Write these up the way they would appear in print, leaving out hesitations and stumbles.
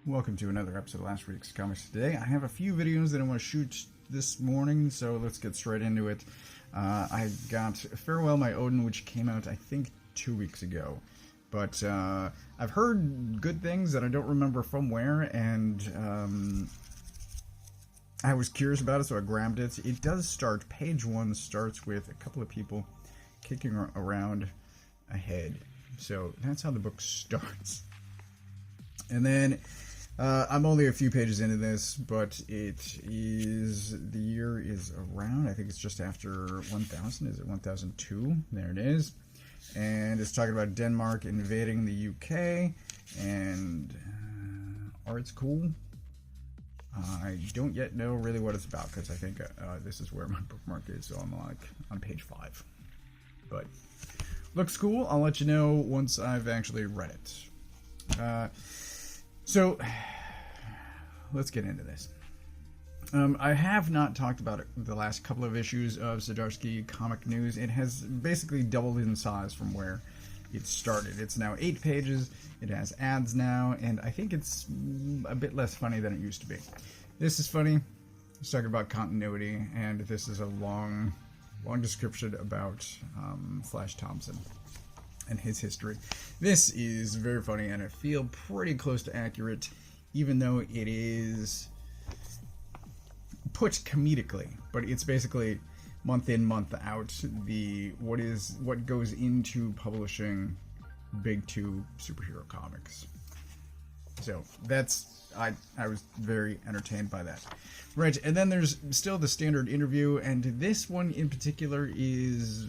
Welcome to another episode of last week's Comics Today. I have a few videos that I want to shoot this morning, so let's get straight into it. I got Farewell My Odin, which came out, I think, 2 weeks ago. But I've heard good things that I don't remember from where, and I was curious about it, so I grabbed it. It does start, page 1 starts with a couple of people kicking around a head. So that's how the book starts. And then I'm only a few pages into this, but the year is around, I think it's just after 1000, is it 1002? There it is. And it's talking about Denmark invading the UK, and art's cool. I don't yet know really what it's about, because I think this is where my bookmark is, so I'm like on page 5. But looks cool. I'll let you know once I've actually read it. So, let's get into this. I have not talked about it the last couple of issues of Zdarsky Comic News. It has basically doubled in size from where it started. It's now 8 pages, it has ads now, and I think it's a bit less funny than it used to be. This is funny. It's talking about continuity, and this is a long description about Flash Thompson and his history. This is very funny, and I feel pretty close to accurate, even though it is put comedically. But it's basically month in, month out, what goes into publishing big 2 superhero comics. So that's I was very entertained by that. Right, and then there's still the standard interview, and this one in particular is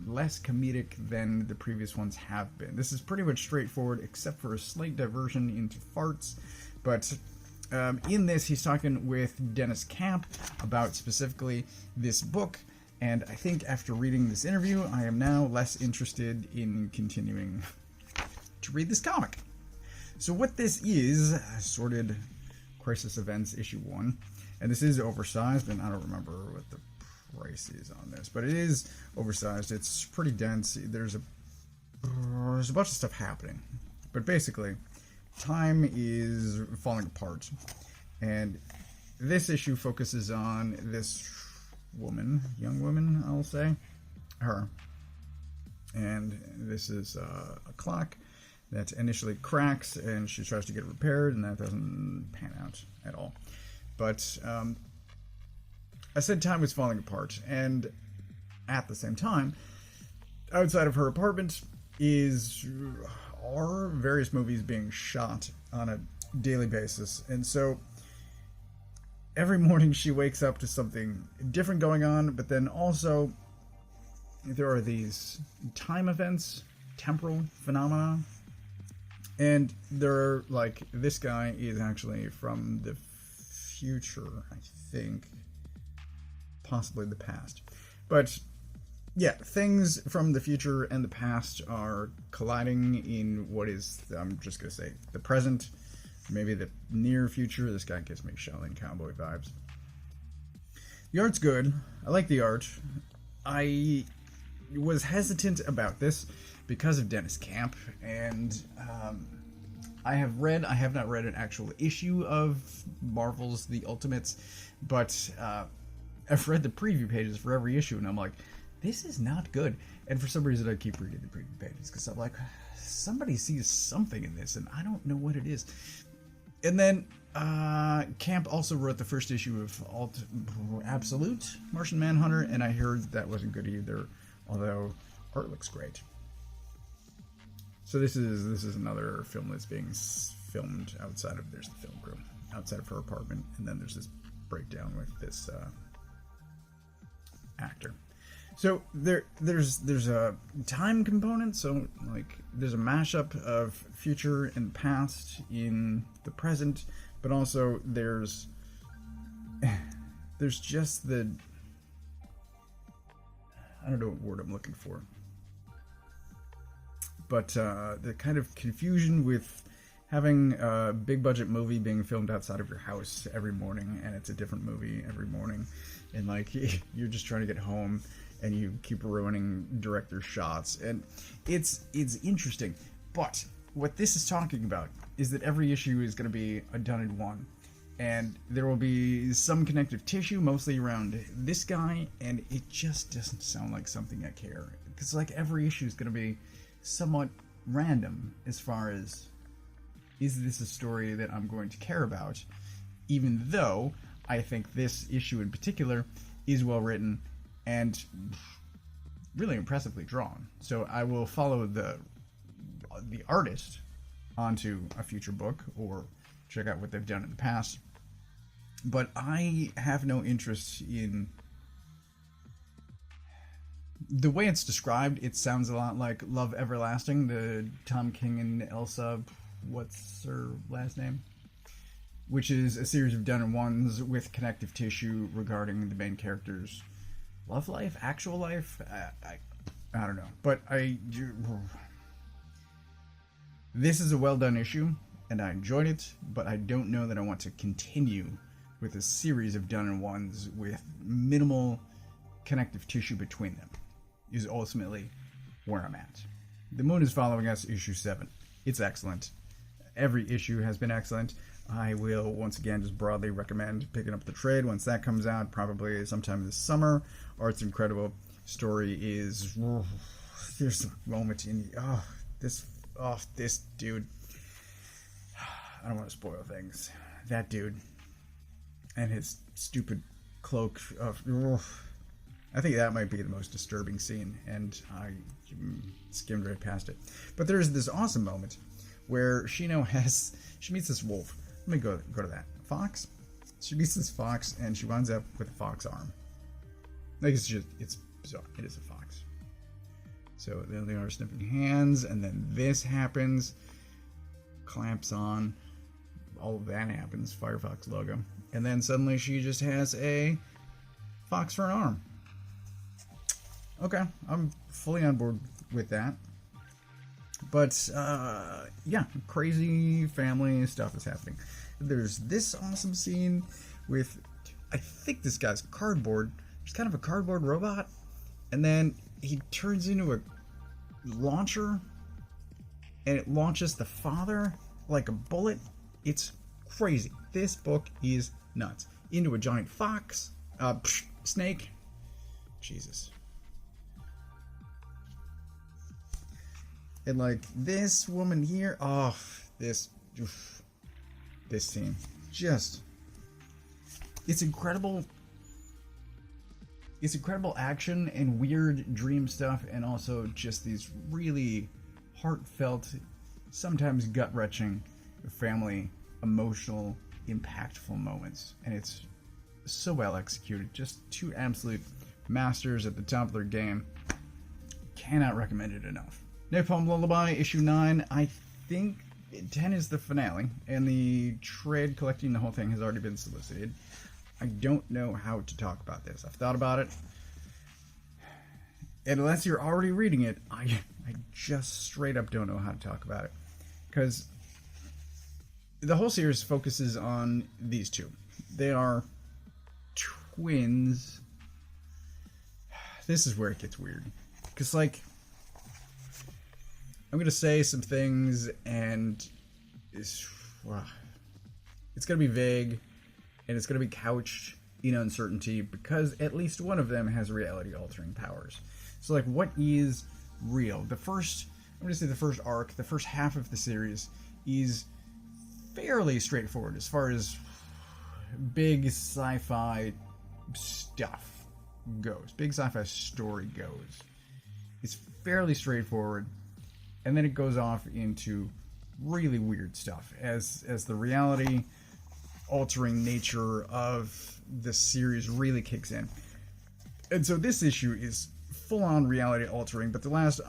less comedic than the previous ones have been. This is pretty much straightforward, except for a slight diversion into farts. But in this, he's talking with Dennis Camp about specifically this book, and I think after reading this interview, I am now less interested in continuing to read this comic. So what this is, Assorted Crisis Events Issue 1, and this is oversized, and I don't remember what the price is on this, but it is oversized. It's pretty dense. There's a bunch of stuff happening, but basically, time is falling apart, and this issue focuses on this woman, young woman, I'll say, her, and this is a clock that initially cracks, and she tries to get it repaired, and that doesn't pan out at all. But I said time was falling apart, and at the same time, outside of her apartment are various movies being shot on a daily basis, and so every morning she wakes up to something different going on, but then also there are these time events, temporal phenomena. And they're like, this guy is actually from the future, I think. Possibly the past. But, yeah, things from the future and the past are colliding in what is, I'm just going to say, the present, maybe the near future. This guy gives me Shaolin Cowboy vibes. The art's good. I like the art. I was hesitant about this because of Dennis Camp, and I have not read an actual issue of Marvel's The Ultimates, but I've read the preview pages for every issue, and I'm like, this is not good. And for some reason, I keep reading the preview pages, because I'm like, somebody sees something in this, and I don't know what it is. And then Camp also wrote the first issue of Absolute Martian Manhunter, and I heard that wasn't good either, although art looks great. So this is another film that's being filmed outside of, there's the film crew, outside of her apartment, and then there's this breakdown with this actor. So there's a time component, so like there's a mashup of future and past in the present, but also there's just the, I don't know what word I'm looking for, but the kind of confusion with having a big budget movie being filmed outside of your house every morning, and it's a different movie every morning, and like you're just trying to get home and you keep ruining director's shots, and it's interesting. But what this is talking about is that every issue is going to be a done in one. And there will be some connective tissue, mostly around this guy, and it just doesn't sound like something I care. Because, like, every issue is going to be somewhat random as far as, is this a story that I'm going to care about? Even though I think this issue in particular is well written and really impressively drawn. So I will follow the artist onto a future book, or check out what they've done in the past. But I have no interest in the way it's described. It sounds a lot like Love Everlasting, the Tom King and Elsa, what's her last name? Which is a series of done-in-ones with connective tissue regarding the main character's love life, actual life. I don't know, but this is a well-done issue, and I enjoyed it, but I don't know that I want to continue with a series of done-in-ones with minimal connective tissue between them, is ultimately where I'm at. The Moon is Following Us, issue 7. It's excellent. Every issue has been excellent. I will, once again, just broadly recommend picking up the trade once that comes out, probably sometime this summer. Art's incredible. Story is... there's a moment in... this dude... I don't want to spoil things. That dude... and his stupid cloak of... I think that might be the most disturbing scene, and I skimmed right past it. But there's this awesome moment where she meets this wolf. Let me go to that. Fox? She meets this fox, and she winds up with a fox arm. Like, it's bizarre. It is a fox. So then they are sniffing hands, and then this happens. Clamps on. All of that happens. Firefox logo. And then suddenly she just has a fox for an arm. Okay, I'm fully on board with that. But, yeah, crazy family stuff is happening. There's this awesome scene with, I think this guy's cardboard. He's kind of a cardboard robot. And then he turns into a launcher. And it launches the father like a bullet. It's crazy. This book is nuts. Into a giant fox. Snake. Jesus. And like this woman here, this scene, just, it's incredible. It's incredible action and weird dream stuff, and also just these really heartfelt, sometimes gut-wrenching, family, emotional, impactful moments. And it's so well executed. Just two absolute masters at the top of their game. Cannot recommend it enough. Napalm Lullaby, issue 9. I think 10 is the finale, and the trade collecting the whole thing has already been solicited. I don't know how to talk about this. I've thought about it. And unless you're already reading it, I just straight up don't know how to talk about it. Because the whole series focuses on these two. They are twins. This is where it gets weird. Because, like, I'm going to say some things, and it's going to be vague, and it's going to be couched in uncertainty, because at least one of them has reality-altering powers. So, like, what is real? I'm going to say the first arc, the first half of the series, is fairly straightforward as far as big sci-fi stuff goes. Big sci-fi story goes. It's fairly straightforward. And then it goes off into really weird stuff as the reality-altering nature of the series really kicks in. And so this issue is full-on reality-altering, but the last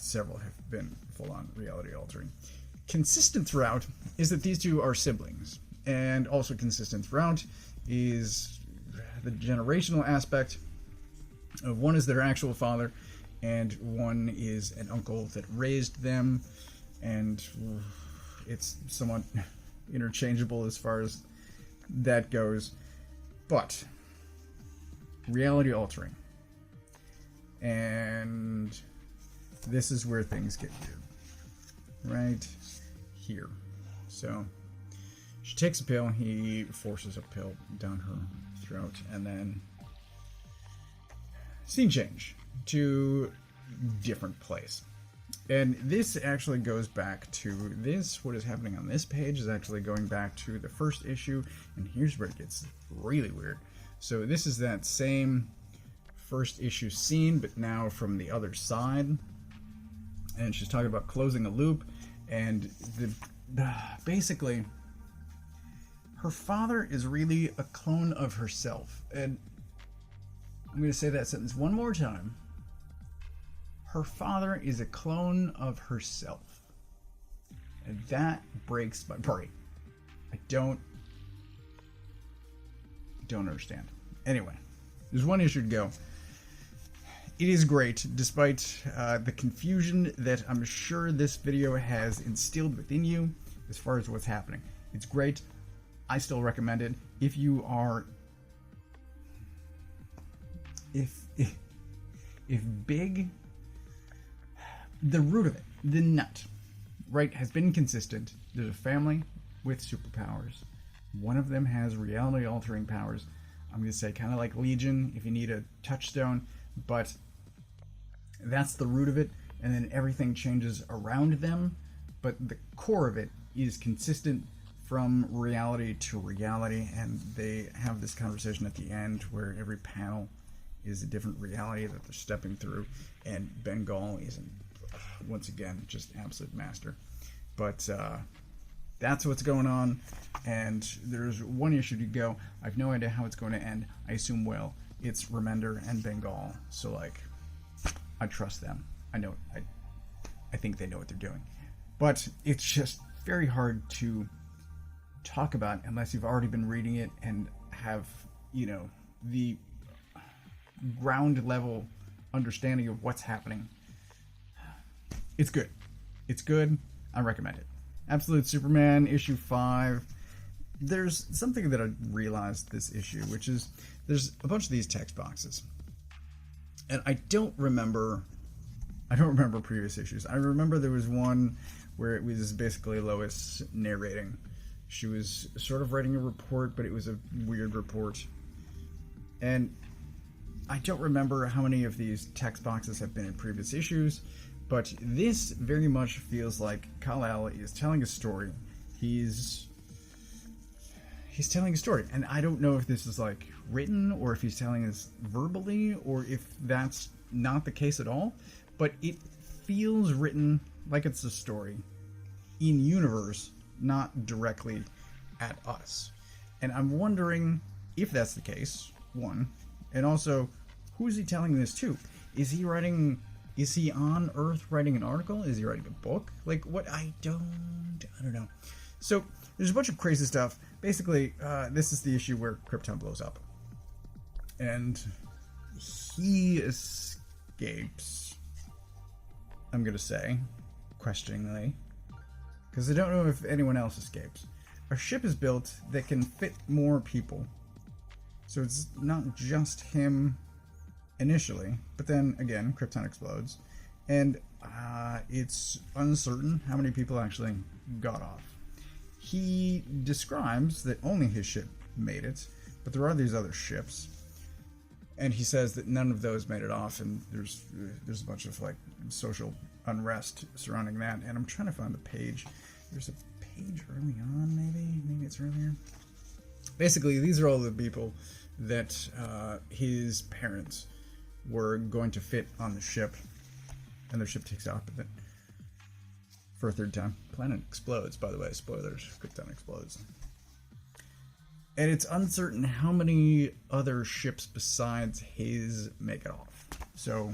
several have been full-on reality-altering. Consistent throughout is that these two are siblings, and also consistent throughout is the generational aspect of one is their actual father, and one is an uncle that raised them, and it's somewhat interchangeable as far as that goes. But reality altering, and this is where things get weird. right here. So she takes a pill, he forces a pill down her throat, and then scene change to different place. And this actually goes back to this. What is happening on this page is actually going back to the first issue, and here's where it gets really weird. So this is that same first issue scene, but now from the other side. And she's talking about closing a loop, and basically her father is really a clone of herself. And I'm going to say that sentence one more time. Her father is a clone of herself. And that breaks my brain. I don't understand. Anyway, there's one issue to go. It is great, despite the confusion that I'm sure this video has instilled within you as far as what's happening. It's great. I still recommend it. If you are... If big... The root of it, the nut, right, has been consistent. There's a family with superpowers. One of them has reality-altering powers. I'm going to say kind of like Legion, if you need a touchstone, but that's the root of it, and then everything changes around them, but the core of it is consistent from reality to reality, and they have this conversation at the end where every panel is a different reality that they're stepping through, and Bengal is once again just absolute master. But that's what's going on, and there's one issue to go. I have no idea how it's going to end. I assume, well, it's Remender and Bengal, so like I trust them. I know, I think they know what they're doing, but it's just very hard to talk about unless you've already been reading it and have, you know, the ground level understanding of what's happening. It's good. It's good. I recommend it. Absolute Superman, issue 5. There's something that I realized this issue, which is there's a bunch of these text boxes. And I don't remember previous issues. I remember there was one where it was basically Lois narrating. She was sort of writing a report, but it was a weird report. And I don't remember how many of these text boxes have been in previous issues, but this very much feels like Kal-El is telling a story. He's telling a story, and I don't know if this is like written or if he's telling us verbally or if that's not the case at all, but it feels written like it's a story in universe, not directly at us. And I'm wondering if that's the case, one, and also who is he telling this to? Is he on Earth writing an article? Is he writing a book? Like, what? I don't know. So there's a bunch of crazy stuff. Basically, this is the issue where Krypton blows up. And he escapes, I'm going to say, questioningly, because I don't know if anyone else escapes. A ship is built that can fit more people. So it's not just him initially, but then again, Krypton explodes, and it's uncertain how many people actually got off. He describes that only his ship made it, but there are these other ships, and he says that none of those made it off, and there's a bunch of like social unrest surrounding that. And I'm trying to find the page. There's a page early on, maybe it's earlier. Basically, these are all the people that his parents were going to fit on the ship, and their ship takes off, but then for a third time, planet explodes. By the way, spoilers, Krypton explodes. And it's uncertain how many other ships besides his make it off. So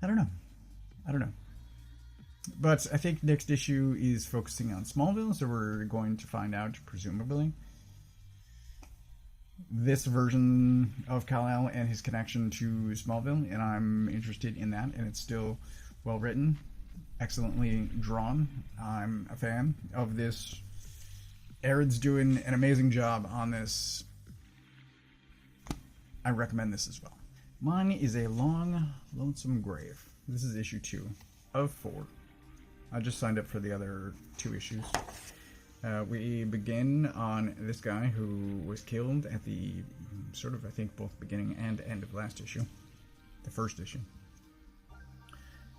I don't know. But I think next issue is focusing on Smallville, so we're going to find out, presumably, this version of Kal-El and his connection to Smallville, and I'm interested in that, and it's still well written, excellently drawn. I'm a fan of this. Arid's doing an amazing job on this. I recommend this as well. Mine is A Long, Lonesome Grave. This is issue 2. of 4. I just signed up for the other 2 issues. We begin on this guy who was killed at the sort of, I think, both beginning and end of last issue. The first issue.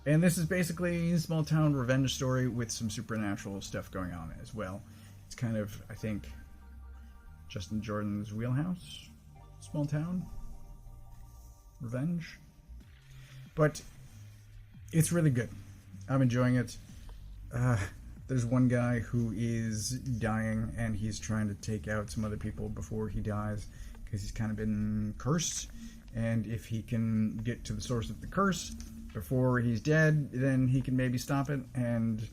And this is basically a small town revenge story with some supernatural stuff going on as well. It's kind of, I think, Justin Jordan's wheelhouse. Small town revenge. But it's really good. I'm enjoying it. There's one guy who is dying, and he's trying to take out some other people before he dies, because he's kind of been cursed. And if he can get to the source of the curse before he's dead, then he can maybe stop it. And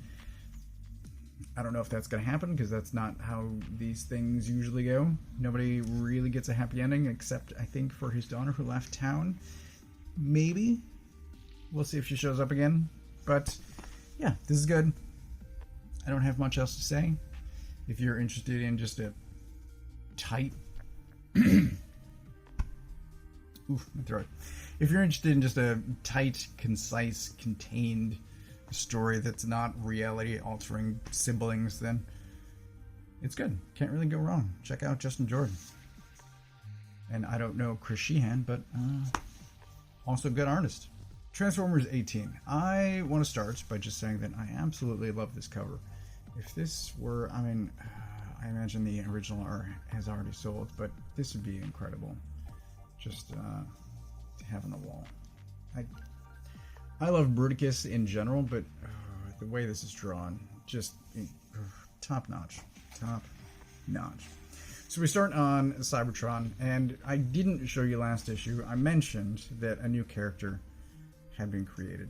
I don't know if that's going to happen, because that's not how these things usually go. Nobody really gets a happy ending, except, I think, for his daughter who left town. Maybe. We'll see if she shows up again. But, yeah, this is good. I don't have much else to say. If you're interested in just a tight... Oof, my throat. If you're interested in just a tight, concise, contained story that's not reality-altering siblings, then it's good. Can't really go wrong. Check out Justin Jordan. And I don't know Chris Sheehan, but also good artist. Transformers 18. I want to start by just saying that I absolutely love this cover. If this were, I mean, I imagine the original has already sold, but this would be incredible. Just to have on the wall. I love Bruticus in general, but the way this is drawn, just top notch. Top notch. So we start on Cybertron, and I didn't show you last issue. I mentioned that a new character had been created.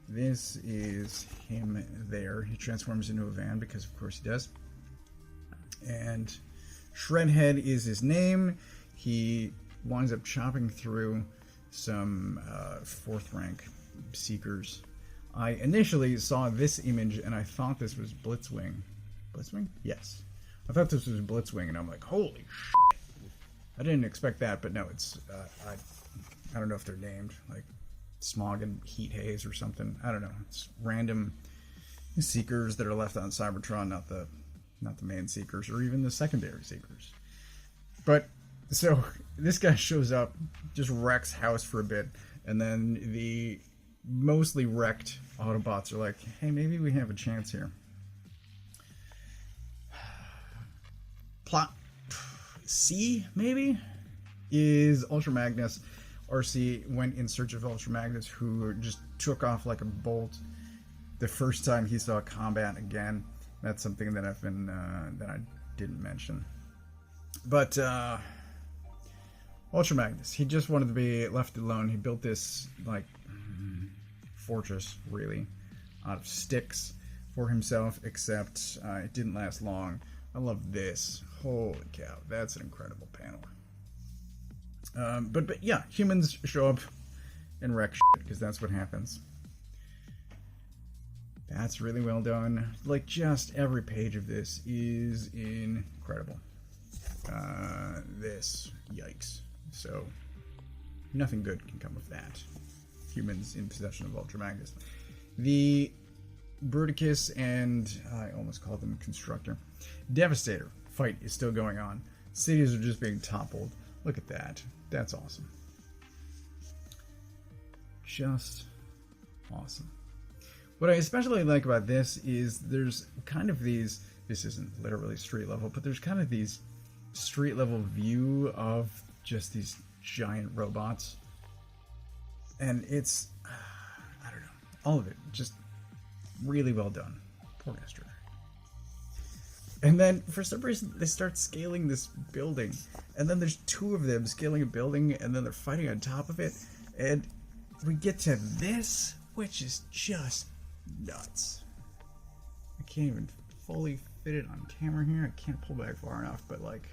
This is him there. He transforms into a van, because of course he does. And Shredhead is his name. He winds up chopping through some 4th rank Seekers. I initially saw this image and I thought this was Blitzwing. Blitzwing? Yes. I thought this was Blitzwing, and I'm like, holy shit. I didn't expect that, but no, it's, I don't know if they're named, like Smog and Heat Haze or something. I don't know. It's random Seekers that are left on Cybertron, not the main Seekers or even the secondary Seekers. But, so, this guy shows up, just wrecks house for a bit, and then the mostly wrecked Autobots are like, hey, maybe we have a chance here. Plot C, maybe, is Ultra Magnus. RC went in search of Ultra Magnus, who just took off like a bolt the first time he saw combat again. That's something that I've been, that I didn't mention. But, Ultra Magnus, he just wanted to be left alone. He built this, like, fortress, really, out of sticks for himself, except it didn't last long. I love this. Holy cow, that's an incredible panel. But yeah, humans show up and wreck shit, because that's what happens. That's really well done. Like, just every page of this is incredible. This, yikes. So, nothing good can come of that. Humans in possession of Ultra Magnus. The Bruticus and, I almost called them Constructor, Devastator fight is still going on. Cities are just being toppled. Look at that. That's awesome. Just awesome. What I especially like about this is there's kind of these, this isn't literally street level, but there's kind of these street level view of just these giant robots. And it's, I don't know, all of it, just really well done. Poor Esther. And then, for some reason, they start scaling this building. And then there's 2 of them scaling a building, and then they're fighting on top of it. And we get to this, which is just nuts. I can't even fully fit it on camera here. I can't pull back far enough, but like,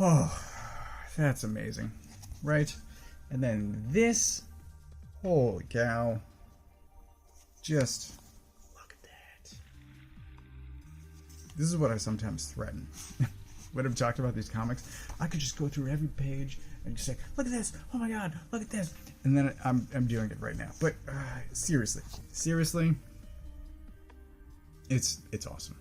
oh, that's amazing, right? And then this, holy cow, just look at that. This is what I sometimes threaten when I'm talking about these comics, I could just go through every page and just say, look at this, oh my god, look at this, and then I'm doing it right now. But seriously, it's awesome.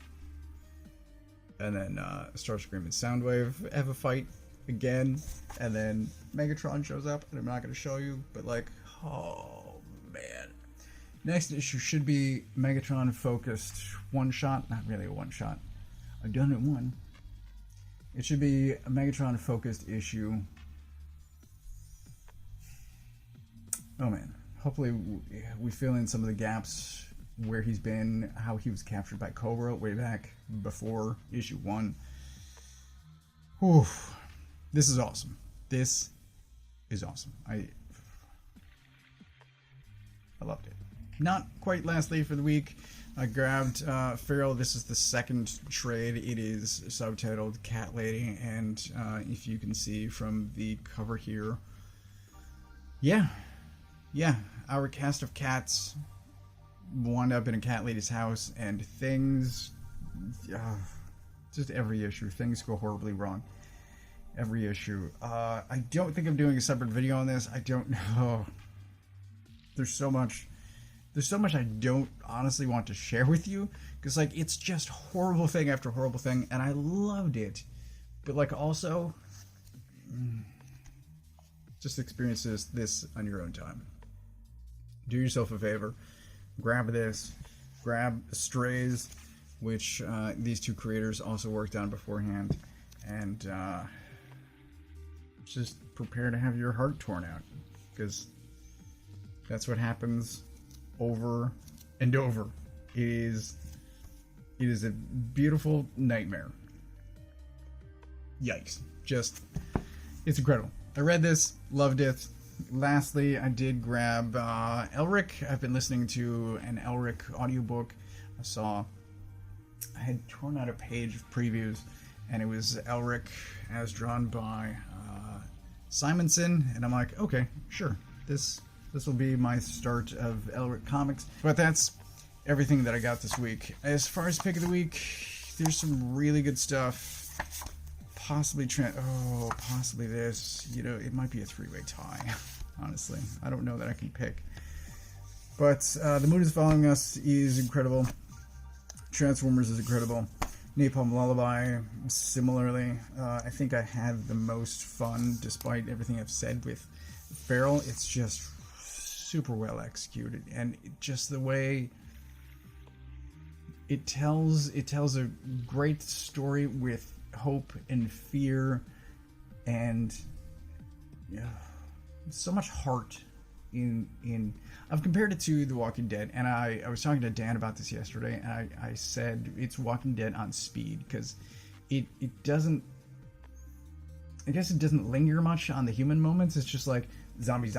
And then Starscream and Soundwave have a fight again, and then Megatron shows up, and I'm not going to show you, but like, oh man. Next issue should be Megatron focused one-shot, not really a one-shot. I've done it one. It should be a Megatron focused issue. Oh man, hopefully we fill in some of the gaps where he's been, how he was captured by Cobra way back before issue 1. Whew. This is awesome. This is awesome. I loved it. Not quite lastly for the week, I grabbed Feral. This is the second trade. It is subtitled Cat Lady, and if you can see from the cover here, yeah, our cast of cats wound up in a cat lady's house, and things, just every issue, things go horribly wrong. Every issue. I don't think I'm doing a separate video on this. I don't know. There's so much I don't honestly want to share with you, because like it's just horrible thing after horrible thing, and I loved it. But like also, just experience this on your own time. Do yourself a favor. Grab this. Grab Strays, which these two creators also worked on beforehand, and just prepare to have your heart torn out, because that's what happens over and over. It is a beautiful nightmare. Yikes. Just, it's incredible. I read this, loved it. Lastly, I did grab Elric. I've been listening to an Elric audiobook. I had torn out a page of previews, and it was Elric as drawn by Simonson, and I'm like, okay, sure, this will be my start of Elric comics. But that's everything that I got this week. As far as pick of the week, there's some really good stuff. Possibly this. You know, it might be a three-way tie. Honestly, I don't know that I can pick. But The Moon is Following Us is incredible. Transformers is incredible. Napalm Lullaby, similarly. I think I had the most fun, despite everything I've said, with Feral. It's just super well executed, and just the way it tells a great story with hope and fear, and so much heart in I've compared it to The Walking Dead, and I was talking to Dan about this yesterday, and I said it's Walking Dead on speed, because it doesn't, I guess it doesn't linger much on the human moments. It's just like zombie,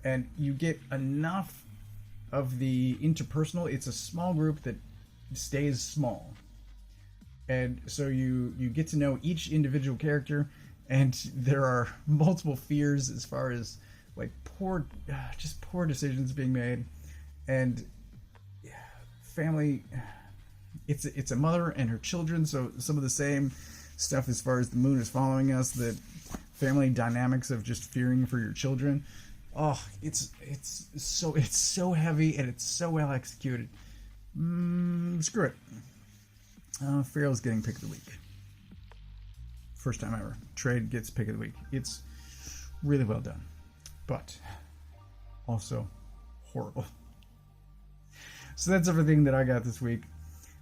and you get enough of the interpersonal. It's a small group that stays small, and so you get to know each individual character, and there are multiple fears as far as like poor decisions being made, and family. It's a mother and her children, so some of the same stuff as far as The Moon is Following Us, the family dynamics of just fearing for your children. Oh, it's so heavy, and it's so well executed. Screw it. Feral's getting pick of the week. First time ever. Trade gets pick of the week. It's really well done, but also horrible. So that's everything that I got this week.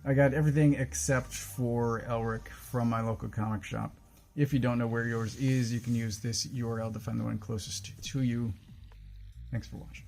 I got everything except for Elric from my local comic shop. If you don't know where yours is, you can use this URL to find the one closest to you. Thanks for watching.